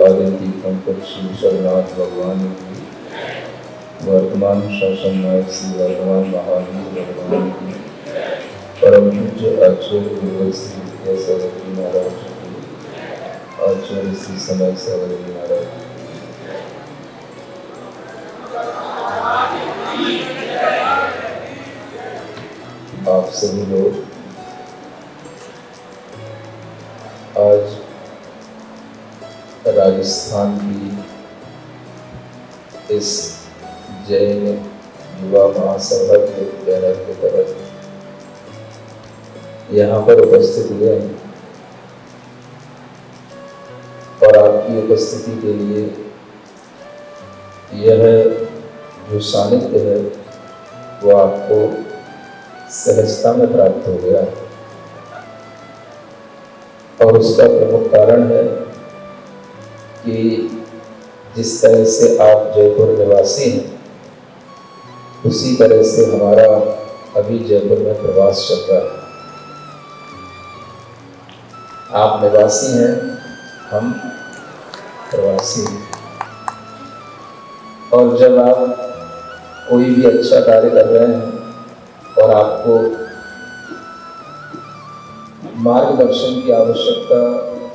प्रतिपादित तीर्थंकर श्री विश्वनाथ भगवान की, वर्तमान शासन नायक श्री वर्धमान महावीर भगवान की, परम पूज्य आचार्य गुरुवर श्री विद्यासागर जी महाराज की, आचार्य श्री समय सागर जी महाराज की, आप सभी लोग आज राजस्थान की इस जैन युवा महासभा के बैनर के तहत यहाँ पर उपस्थित हुए हैं और आपकी उपस्थिति के लिए यह जो सानिध्य है वो आपको सहजता में प्राप्त हो गया है। और उसका प्रमुख कारण है कि जिस तरह से आप जयपुर निवासी हैं उसी तरह से हमारा अभी जयपुर में प्रवास चल रहा है। आप निवासी हैं, हम प्रवासी हैं। और जब आप कोई भी अच्छा कार्य कर रहे हैं और आपको मार्गदर्शन की आवश्यकता,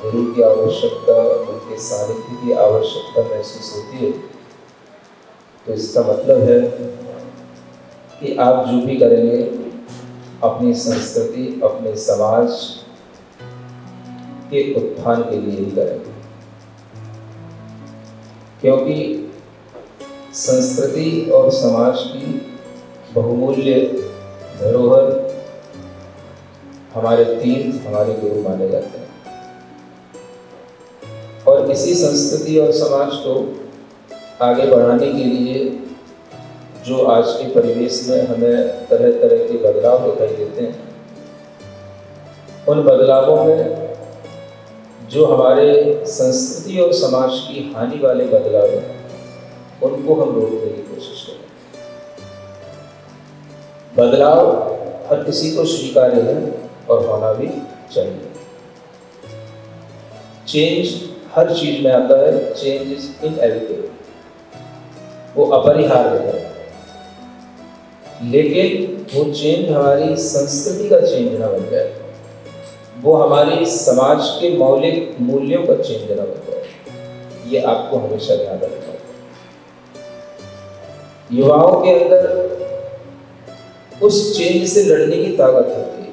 गुरु की आवश्यकता, उनके सानिध्य की आवश्यकता महसूस होती है, तो इसका मतलब है कि आप जो भी करेंगे अपनी संस्कृति, अपने समाज के उत्थान के लिए ही करेंगे। क्योंकि संस्कृति और समाज की बहुमूल्य धरोहर हमारे तीर्थ, हमारे गुरु माने जाते हैं। और इसी संस्कृति और समाज को आगे बढ़ाने के लिए जो आज के परिवेश में हमें तरह तरह के बदलाव दिखाई देते हैं, उन बदलावों में जो हमारे संस्कृति और समाज की हानि वाले बदलाव हैं, उनको हम रोकने की कोशिश करें। बदलाव हर किसी को स्वीकार्य है और होना भी चाहिए। चेंज हर चीज में आता है, चेंज इज इनएविटेबल, वो अपरिहार्य है। लेकिन वो चेंज हमारी संस्कृति का चेंज ना बन जाए, वो हमारी समाज के मौलिक मूल्यों का चेंज ना बन जाए, ये आपको हमेशा ध्यान रखना होगा। युवाओं के अंदर उस चेंज से लड़ने की ताकत होती है।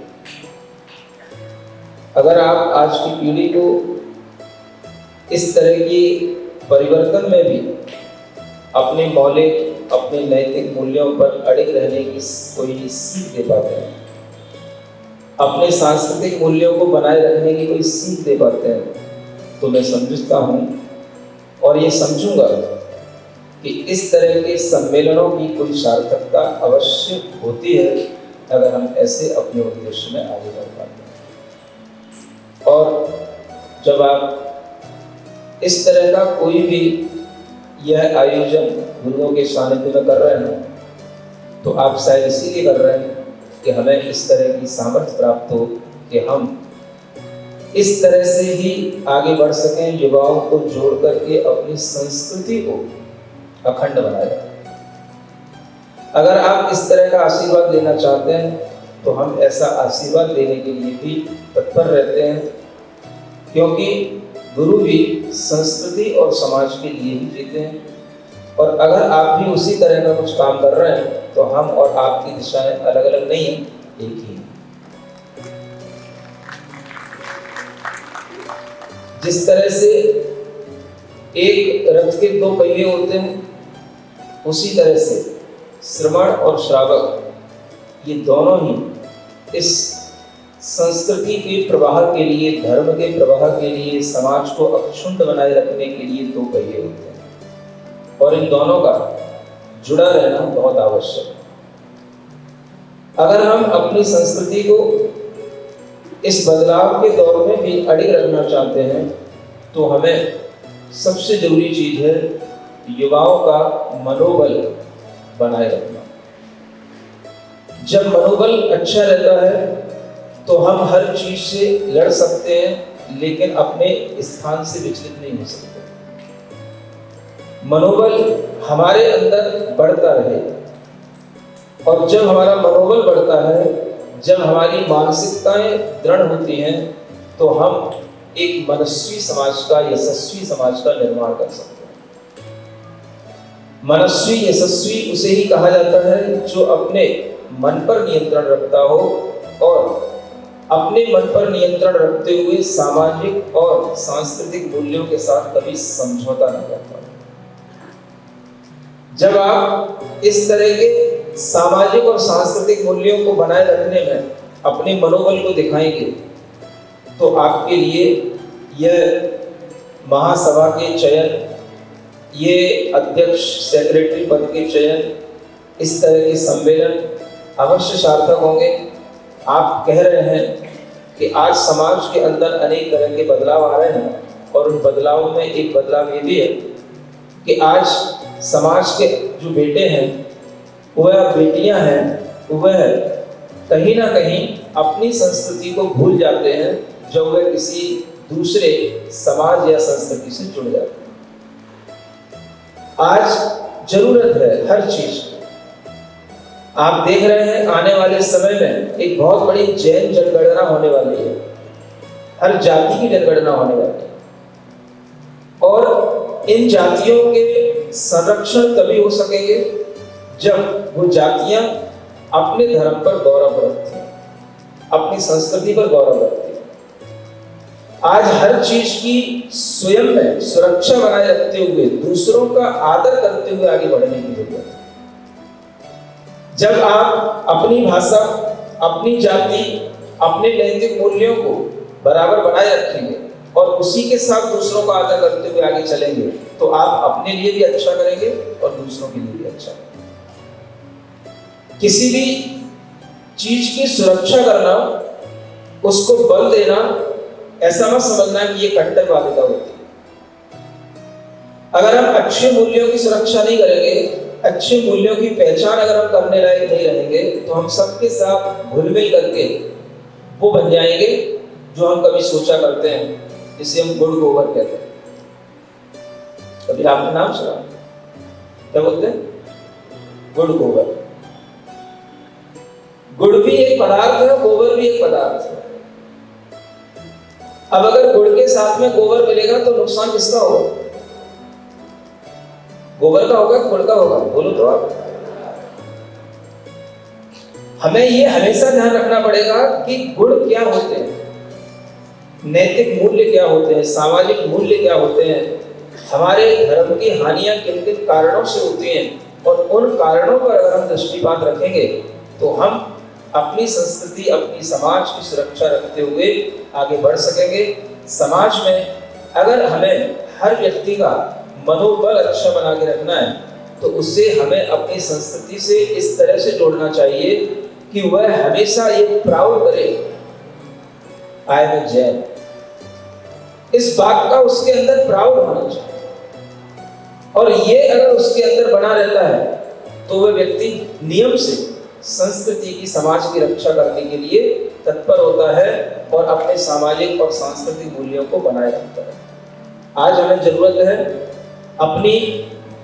अगर आप आज की पीढ़ी को इस तरह की परिवर्तन में भी अपने मौलिक, अपने नैतिक मूल्यों पर अड़िग रहने की कोई सीख दे पाते हैं, अपने सांस्कृतिक मूल्यों को बनाए रखने की कोई सीख दे पाते हैं, तो मैं समझता हूँ और ये समझूंगा कि इस तरह के सम्मेलनों की कोई सार्थकता अवश्य होती है अगर हम ऐसे अपने उद्देश्य में आगे बढ़ पाते हैं। और जब आप इस तरह का कोई भी यह आयोजन गुरुओं के सानिध्य में कर रहे हैं, तो आप शायद इसीलिए कर रहे हैं कि हमें इस तरह की सामर्थ्य प्राप्त हो कि हम इस तरह से ही आगे बढ़ सकें, युवाओं को जोड़ करके अपनी संस्कृति को अखंड बनाए रखें। अगर आप इस तरह का आशीर्वाद लेना चाहते हैं तो हम ऐसा आशीर्वाद देने के लिए भी तत्पर रहते हैं, क्योंकि गुरु भी संस्कृति और समाज के लिए ही जीते हैं। और अगर आप भी उसी तरह का कुछ काम कर रहे हैं तो हम और आपकी दिशाएं अलग अलग नहीं हैं, एक ही। जिस तरह से एक रथ के दो पहिए होते हैं, उसी तरह से श्रवण और श्रावक, ये दोनों ही इस संस्कृति के प्रवाह के लिए, धर्म के प्रवाह के लिए, समाज को अक्षुण्ण बनाए रखने के लिए दो पहिए होते हैं। और इन दोनों का जुड़ा रहना बहुत आवश्यक है। अगर हम अपनी संस्कृति को इस बदलाव के दौर में भी अड़िग रखना चाहते हैं तो हमें सबसे जरूरी चीज है युवाओं का मनोबल बनाए रखना। जब मनोबल अच्छा रहता है तो हम हर चीज से लड़ सकते हैं, लेकिन अपने स्थान से विचलित नहीं हो सकते। मनोबल हमारे अंदर बढ़ता रहे। और जब हमारा मनोबल बढ़ता है, जब हमारी मानसिकताएं दृढ़ होती हैं, तो हम एक मनस्वी समाज का, यशस्वी समाज का निर्माण कर सकते हैं। मनस्वी यशस्वी उसे ही कहा जाता है जो अपने मन पर नियंत्रण रखता हो और अपने मन पर नियंत्रण रखते हुए सामाजिक और सांस्कृतिक मूल्यों के साथ कभी समझौता नहीं करता। जब आप इस तरह के सामाजिक और सांस्कृतिक मूल्यों को बनाए रखने में अपने मनोबल को दिखाएंगे, तो आपके लिए यह महासभा के चयन, ये अध्यक्ष सेक्रेटरी पद के चयन, इस तरह के सम्मेलन अवश्य सार्थक होंगे। आप कह रहे हैं कि आज समाज के अंदर अनेक तरह के बदलाव आ रहे हैं, और उन बदलावों में एक बदलाव ये भी है कि आज समाज के जो बेटे हैं, वह बेटियां हैं, वह कहीं ना कहीं अपनी संस्कृति को भूल जाते हैं जब वह किसी दूसरे समाज या संस्कृति से जुड़ जाते हैं। आज जरूरत है हर चीज की। आप देख रहे हैं आने वाले समय में एक बहुत बड़ी जैन जनगणना होने वाली है, हर जाति की जनगणना होने वाली है, और इन जातियों के संरक्षण तभी हो सकेंगे जब वो जातियां अपने धर्म पर गौरव रखती हैं, अपनी संस्कृति पर गौरव रखती हैं। आज हर चीज की स्वयं में सुरक्षा बनाए रखते हुए, दूसरों का आदर करते हुए आगे बढ़ने की जरूरत है। जब आप अपनी भाषा, अपनी जाति, अपने नैतिक मूल्यों को बराबर बनाए रखेंगे और उसी के साथ दूसरों का आदर करते हुए आगे चलेंगे, तो आप अपने लिए भी अच्छा करेंगे और दूसरों के लिए भी अच्छा करेंगे। किसी भी चीज की सुरक्षा करना, उसको बल देना, ऐसा मत समझना कि ये कट्टरवादिता होती है। अगर हम अच्छे मूल्यों की सुरक्षा नहीं करेंगे, अच्छे मूल्यों की पहचान अगर हम करने लायक नहीं रहेंगे, तो हम सबके साथ घुल-मिल करके वो बन जाएंगे जो हम कभी सोचा करते हैं, जिसे हम गुड़ गोबर कहते हैं। कभी आपने नाम सुना? क्या बोलते हैं? गुड़ गोबर। गुड़ भी एक पदार्थ है, गोबर भी एक पदार्थ है। अब अगर गुड़ के साथ में गोबर मिलेगा तो नुकसान किसका होगा? गोबर का होगा, गुड़ का होगा? बोलो तो आप। हमें ये हमेशा ध्यान रखना पड़ेगा कि गुण क्या होते हैं, नैतिक मूल्य क्या होते हैं, सामाजिक मूल्य क्या होते हैं, हमारे धर्म की हानियां किन किन कारणों से होती हैं, और उन कारणों पर अगर हम दृष्टिपात रखेंगे तो हम अपनी संस्कृति, अपनी समाज की सुरक्षा रखते हुए आगे बढ़ सकेंगे। समाज में अगर हमें हर व्यक्ति का मनोबल अच्छा बना के रखना है, तो उससे हमें अपनी संस्कृति से इस तरह से जोड़ना चाहिए कि वह हमेशा ये प्राउड करे, आई एम जैन। इस बात का उसके अंदर प्राउड होना चाहिए, और ये अगर उसके अंदर बना रहता है तो वह व्यक्ति नियम से संस्कृति की, समाज की रक्षा करने के लिए तत्पर होता है और अपने सामाजिक और सांस्कृतिक मूल्यों को बनाए रखता है। आज हमें जरूरत है अपनी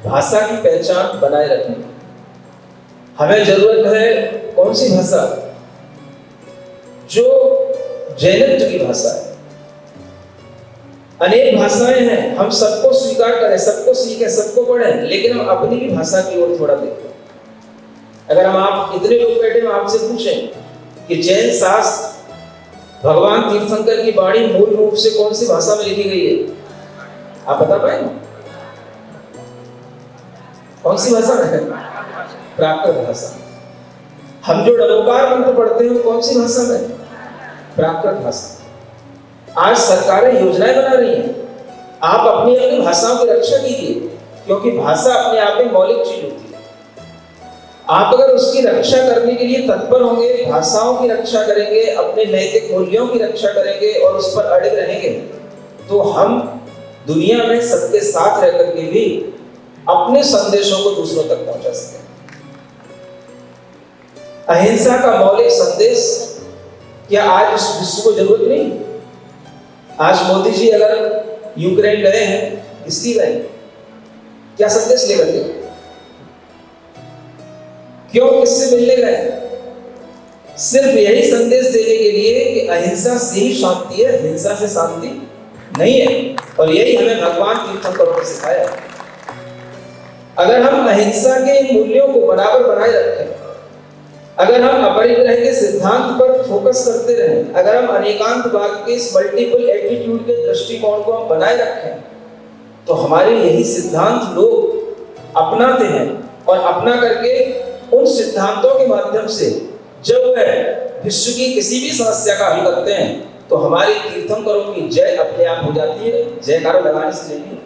भाषा की पहचान बनाए रखने की। हमें जरूरत है कौन सी भाषा? जो जैनित्व की भाषा है। अनेक भाषाएं हैं, हम सबको स्वीकार करें, सबको सीखें, सबको पढ़ें, लेकिन हम अपनी भी भाषा की ओर थोड़ा देखें। अगर हम आप इतने लोग बैठे हैं, आपसे पूछें कि जैन शास्त्र, भगवान तीर्थंकर की वाणी मूल रूप से कौन सी भाषा में लिखी गई है, आप बता पाएंगे? कौन सी भाषा में? प्राकृत भाषा। हम जो नमोकार मंत्र पढ़ते हैं कौन सी भाषा में? प्राकृत भाषा। आज सरकारें योजनाएं बना रही हैं, आप अपनी अपनी भाषाओं की रक्षा कीजिए, क्योंकि भाषा अपने आप में मौलिक चीज होती है। आप अगर उसकी रक्षा करने के लिए तत्पर होंगे, भाषाओं की रक्षा करेंगे, अपने नैतिक मूल्यों की रक्षा करेंगे और उस पर अड़िग रहेंगे, तो हम दुनिया में सबके साथ रह करके भी अपने संदेशों को दूसरों तक पहुंचा सकें। अहिंसा का मौलिक संदेश क्या आज इस विश्व को जरूरत नहीं? आज मोदी जी अगर यूक्रेन गए हैं, इसलिए गए, क्या संदेश लेकर गए? क्यों, किससे मिलने गए? सिर्फ यही संदेश देने के लिए कि अहिंसा से ही शांति है, हिंसा से शांति नहीं है। और यही हमें भगवान तीर्थंकरों ने सिखाया। अगर हम अहिंसा के मूल्यों को बराबर बनाए रखें, अगर हम अपरिग्रह के सिद्धांत पर फोकस करते रहें, अगर हम अनेकांतवाद के इस मल्टीपल एटीट्यूड के दृष्टिकोण को हम बनाए रखें, तो हमारे यही सिद्धांत लोग अपनाते हैं और अपना करके उन सिद्धांतों के माध्यम से जब वह विश्व की किसी भी समस्या का हल करते हैं, तो हमारे तीर्थंकरों की जय अपने आप हो जाती है। जयकारा लगाने से नहीं।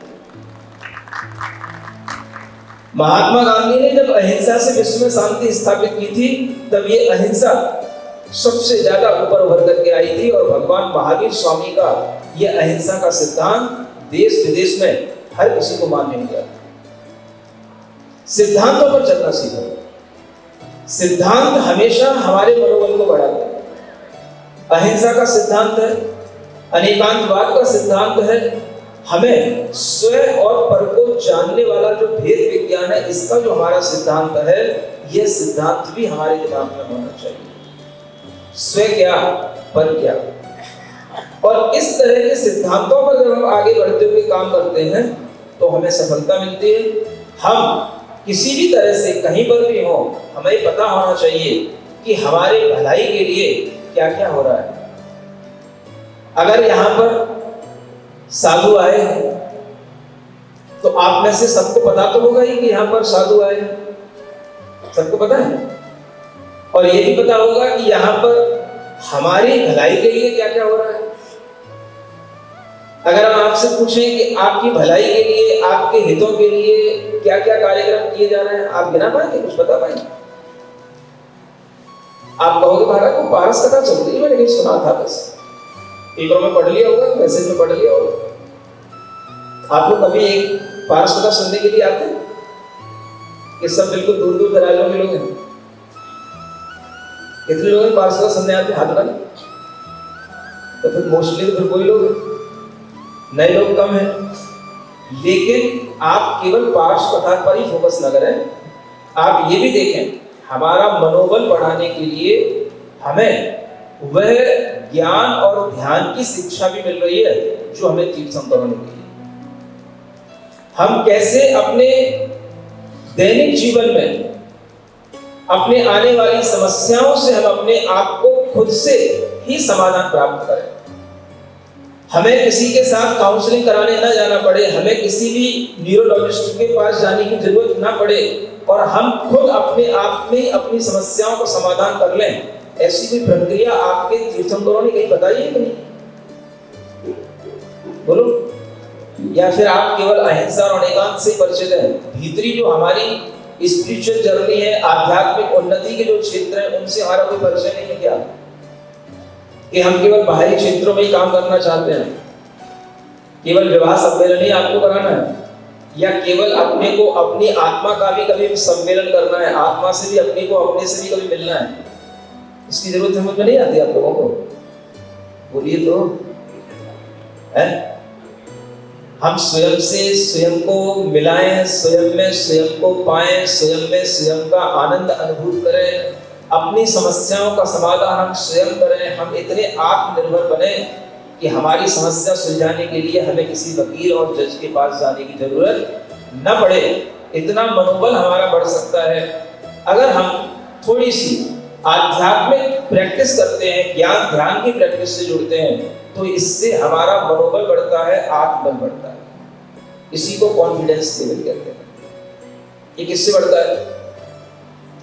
महात्मा गांधी ने जब अहिंसा से विश्व में शांति स्थापित की थी, तब ये अहिंसा सबसे ज्यादा ऊपर उभर करके आई थी। और भगवान महावीर स्वामी का यह अहिंसा का सिद्धांत देश विदेश में हर किसी को मान्य हो गया। सिद्धांतों पर चलना सीखो। सिद्धांत हमेशा हमारे मनोबल को बढ़ाते हैं। अहिंसा का सिद्धांत है, अनेकांतवाद का सिद्धांत है। हमें स्वयं और पर को जानने वाला जो भेद विज्ञान है, इसका जो हमारा सिद्धांत है, यह सिद्धांत भी हमारे दिमाग में होना चाहिए। स्वयं क्या, पर क्या। और इस तरह के सिद्धांतों पर जब हम आगे बढ़ते हुए काम करते हैं, तो हमें सफलता मिलती है। हम किसी भी तरह से कहीं पर भी हो, हमें पता होना चाहिए कि हमारे भलाई के लिए क्या क्या हो रहा है। अगर यहाँ पर साधु आए हैं, तो आप में से सबको पता तो होगा ही कि यहाँ पर साधु आए हैं, सबको पता है। और ये भी पता होगा कि यहाँ पर हमारी भलाई के लिए क्या क्या हो रहा है। अगर हम आपसे पूछें कि आपकी भलाई के लिए, आपके हितों के लिए क्या क्या कार्यक्रम किए जा रहे हैं, आप गिना पाएंगे, कुछ बता पाएंगे? आप कहोगे महाराज को पारस कथा चल रही है, मैंने कहीं सुना था, बस पेपरों में पढ़ लिया होगा, मैसेज में पढ़ लिया होगा। आप लोग कभी एक पारस कथा सुनने के लिए आते हैं? ये सब बिल्कुल दूर दूर दराजों के लोग हैं। कितने लोग पारस कथा सुनने आते हैं? हाथ उठाइए। तो फिर मोस्टली तो फिर कोई लोग हैं, नए लोग कम हैं। लेकिन आप केवल पार्श्व कथा पर ही फोकस न करें, आप ये भी देखें हमारा मनोबल बढ़ाने के लिए हमें वह ज्ञान और ध्यान की शिक्षा भी मिल रही है जो हमें तीर्थंकरों ने दी। हम कैसे अपने दैनिक जीवन में अपने आने वाली समस्याओं से हम अपने आप को खुद से ही समाधान प्राप्त करें। हमें किसी के साथ काउंसलिंग कराने न जाना पड़े, हमें किसी भी न्यूरोलॉजिस्ट के पास जाने की जरूरत ना पड़े, और हम खुद अपने आप में अपनी समस्याओं का समाधान कर लें। ऐसी कोई प्रक्रिया आपके तीर्थंकरों ने कहीं बताई है कि नहीं? बोलो। या फिर आप केवल अहिंसा और अनेकांत से परिचित हैं? भीतरी जो हमारी स्पिरिचुअल जर्नी है, आध्यात्मिक उन्नति के जो क्षेत्र हैं, उनसे हमारा कोई परिचय नहीं है क्या? कि हम केवल बाहरी क्षेत्रों में ही काम करना चाहते हैं, केवल विवाह सम्मेलन ही आपको कराना है, या केवल अपने को अपनी आत्मा का भी कभी सम्मेलन करना है, आत्मा से भी अपने को अपने से भी कभी मिलना है? इसकी जरूरत समझ में नहीं आती आप लोगों को? बोलिए तो है। हम स्वयं से स्वयं को मिलाएं, स्वयं में स्वयं को पाएं, स्वयं में स्वयं का आनंद अनुभूत करें, अपनी समस्याओं का समाधान हम स्वयं करें। हम इतने आत्मनिर्भर बने कि हमारी समस्या सुलझाने के लिए हमें किसी वकील और जज के पास जाने की जरूरत न पड़े। इतना मनोबल हमारा बढ़ सकता है अगर हम थोड़ी सी आध्यात्मिक प्रैक्टिस करते हैं, ज्ञान ध्यान की प्रैक्टिस से जुड़ते हैं, तो इससे हमारा मनोबल बढ़ता है, आत्मबल बढ़ता है। इसी को कॉन्फिडेंस लेवल कहते हैं। ये किससे बढ़ता है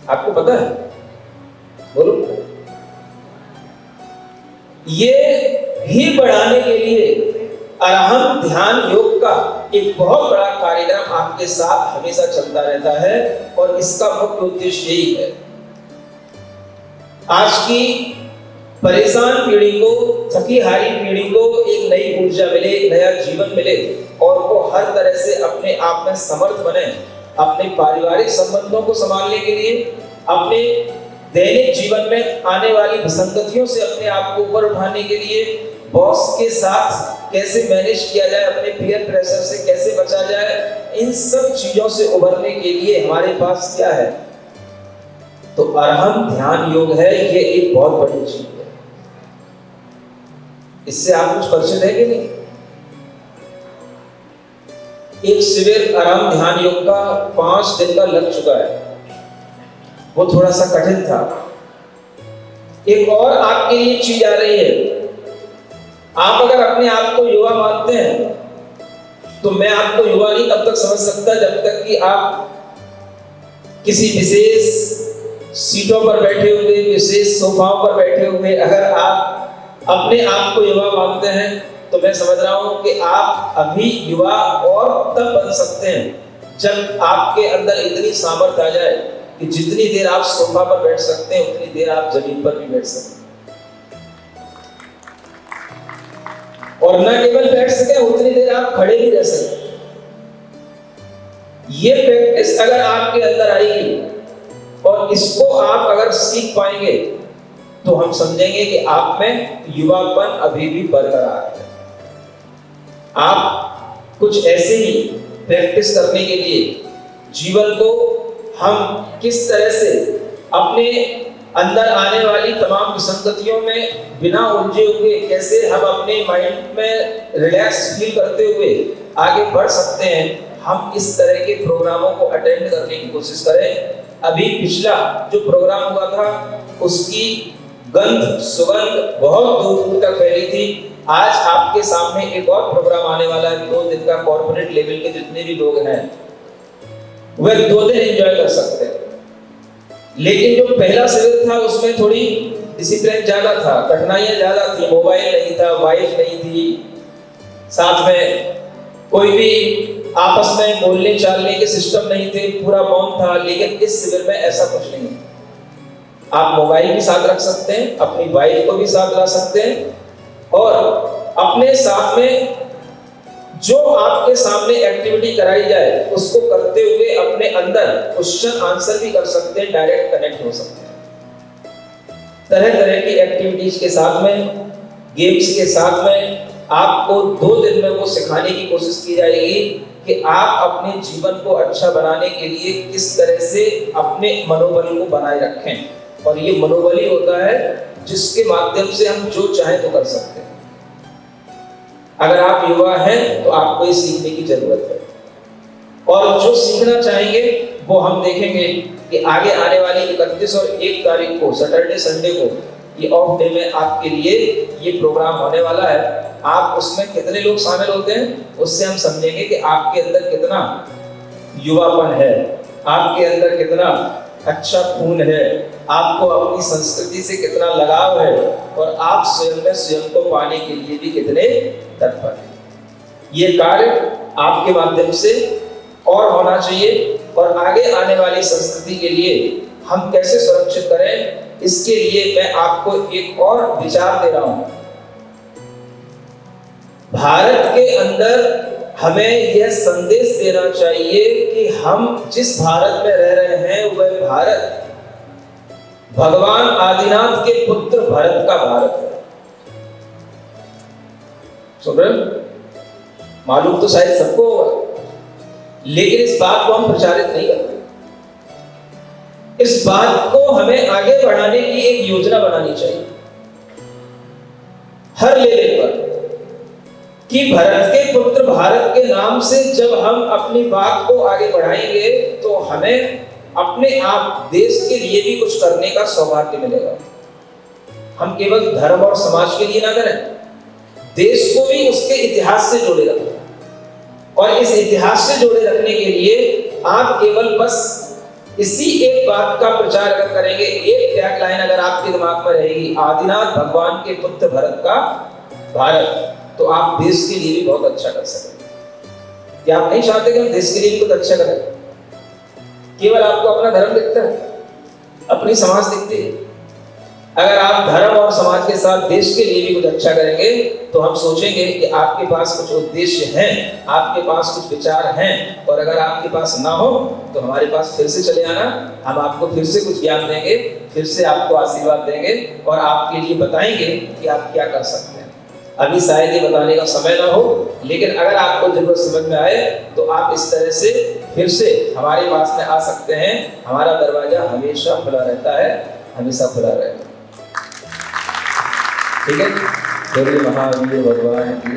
आपको पता है? बोलो। ये ही बढ़ाने के लिए अरहम ध्यान योग का एक बहुत बड़ा कार्यक्रम आपके साथ हमेशा चलता रहता है, और इसका मुख्य उद्देश्य यही है आज की परेशान पीढ़ी को, थकी हारी पीढ़ी को एक नई ऊर्जा मिले, एक नया जीवन मिले, और वो हर तरह से अपने आप में समर्थ बने, अपने पारिवारिक संबंधों को संभालने के लिए, अपने दैनिक जीवन में आने वाली विसंगतियों से अपने आप को ऊपर उठाने के लिए, बॉस के साथ कैसे मैनेज किया जाए, अपने पीयर प्रेशर से कैसे बचा जाए, इन सब चीजों से उबरने के लिए हमारे पास क्या है? तो अरहम ध्यान योग है। ये एक बहुत बड़ी चीज है। इससे आप कुछ परिचित है कि नहीं? एक शिविर अरहम ध्यान योग का 5 दिन का लग चुका है। वो थोड़ा सा कठिन था। एक और आपके लिए चीज आ रही है। आप अगर अपने आप को युवा मानते हैं तो मैं आपको युवा नहीं तब तक समझ सकता जब तक कि आप किसी विशेष सीटों पर बैठे हुए, विशेष सोफाओं पर बैठे हुए, अगर आप अपने आप को युवा मानते हैं तो मैं समझ रहा हूं कि आप अभी युवा और तब बन सकते हैं जब आपके अंदर इतनी सामर्थ्य आ जाए कि जितनी देर आप सोफा पर बैठ सकते हैं उतनी देर आप जमीन पर भी बैठ सकते हैं, और न केवल बैठ सके उतनी देर आप खड़े भी रह सकते हैं। ये प्रैक्टिस अगर आपके अंदर आएगी और इसको आप अगर सीख पाएंगे तो हम समझेंगे कि आप में युवापन अभी भी बरकरार है। आप कुछ ऐसे ही प्रैक्टिस करने के लिए जीवन को हम किस तरह से अपने अंदर आने वाली तमाम विसंगतियों में बिना उलझे हुए कैसे हम अपने माइंड में रिलैक्स फील करते हुए आगे बढ़ सकते हैं, हम इस तरह के प्रोग्रामों को अटेंड करने की कोशिश करें। अभी पिछला जो प्रोग्राम हुआ था उसकी गंध सुगंध बहुत दूर दूर तक फैली थी। आज आपके सामने एक और प्रोग्राम आने वाला है। 2 दिन का कॉर्पोरेट लेवल के जितने भी लोग हैं वे 2 दिन एंजॉय कर सकते हैं। लेकिन जो पहला शिविर था उसमें थोड़ी डिसिप्लिन ज्यादा था, कठिनाइयां ज्यादा थी। मोबाइल नहीं था, वाइफ नहीं थी, साथ में कोई भी आपस में बोलने चालने के सिस्टम नहीं थे, पूरा मौन था। लेकिन इस शिविर में ऐसा कुछ नहीं है। आप मोबाइल भी साथ रख सकते हैं, अपनी वाइफ को भी साथ ला सकते हैं, और अपने साथ में जो आपके सामने एक्टिविटी कराई जाए उसको करते हुए अपने अंदर क्वेश्चन आंसर भी कर सकते हैं, डायरेक्ट कनेक्ट हो सकते हैं। तरह तरह की एक्टिविटीज के साथ में, गेम्स के साथ में आपको 2 दिन में वो सिखाने की कोशिश की जाएगी कि आप अपने जीवन को अच्छा बनाने के लिए किस तरह से अपने मनोबल को बनाए रखें। और ये मनोबल ही होता है जिसके माध्यम से हम जो चाहें तो कर सकते हैं। अगर आप युवा हैं तो आपको ये सीखने की जरूरत है, और जो सीखना चाहेंगे वो हम देखेंगे कि आगे आने वाली 31 और 1 तारीख को सैटरडे संडे को ये ऑफ डे में आपके लिए ये प्रोग्राम होने वाला है। आप उसमें कितने लोग शामिल होते हैं उससे हम समझेंगे कि आपके अंदर कितना युवापन है, आपके अंदर कितना अच्छा खून है, आपको अपनी संस्कृति से कितना लगाव है, और आप स्वयं में स्वयं को पाने के लिए भी कितने तत्पर हैं। ये कार्य आपके माध्यम से और होना चाहिए, और आगे आने वाली संस्कृति के लिए हम कैसे सुरक्षित करें, इसके लिए मैं आपको एक और विचार दे रहा हूं। भारत के अंदर हमें यह संदेश देना चाहिए कि हम जिस भारत में रह रहे हैं वह भारत भगवान आदिनाथ के पुत्र भरत का भारत है। सुन रहे? मालूम तो शायद सबको होगा, लेकिन इस बात को हम प्रचारित नहीं करते। इस बात को हमें आगे बढ़ाने की एक योजना बनानी चाहिए हर लेवल पर, कि भरत के पुत्र भारत के नाम से जब हम अपनी बात को आगे बढ़ाएंगे तो हमें अपने आप देश के लिए भी कुछ करने का सौभाग्य मिलेगा। हम केवल धर्म और समाज के लिए ना करें, देश को भी उसके इतिहास से जोड़े रखें। और इस इतिहास से जोड़े रखने के लिए आप केवल बस इसी एक बात का प्रचार अगर करेंगे, एक टैगलाइन अगर आपके दिमाग में रहेगी, आदिनाथ भगवान के पुत्र भरत का भारत, तो आप देश के लिए भी बहुत अच्छा कर सकते। क्या आप नहीं चाहते कि हम देश के लिए भी कुछ अच्छा करें? केवल आपको अपना धर्म दिखता है, अपनी समाज दिखती है। अगर आप धर्म और समाज के साथ देश के लिए भी कुछ अच्छा करेंगे तो हम सोचेंगे कि आपके पास कुछ उद्देश्य हैं, आपके पास कुछ विचार हैं, और अगर आपके पास ना हो तो हमारे पास फिर से चले आना। हम आपको फिर से कुछ ज्ञान देंगे, फिर से आपको आशीर्वाद देंगे, और आपके लिए बताएंगे कि आप क्या कर सकते हैं। अभी शायद ये बताने का समय ना हो, लेकिन अगर आपको जरूरत समझ में आए तो आप इस तरह से फिर से हमारे पास में आ सकते हैं। हमारा दरवाजा हमेशा खुला रहता है, हमेशा खुला रहेगा। ठीक है, महावीर भगवान की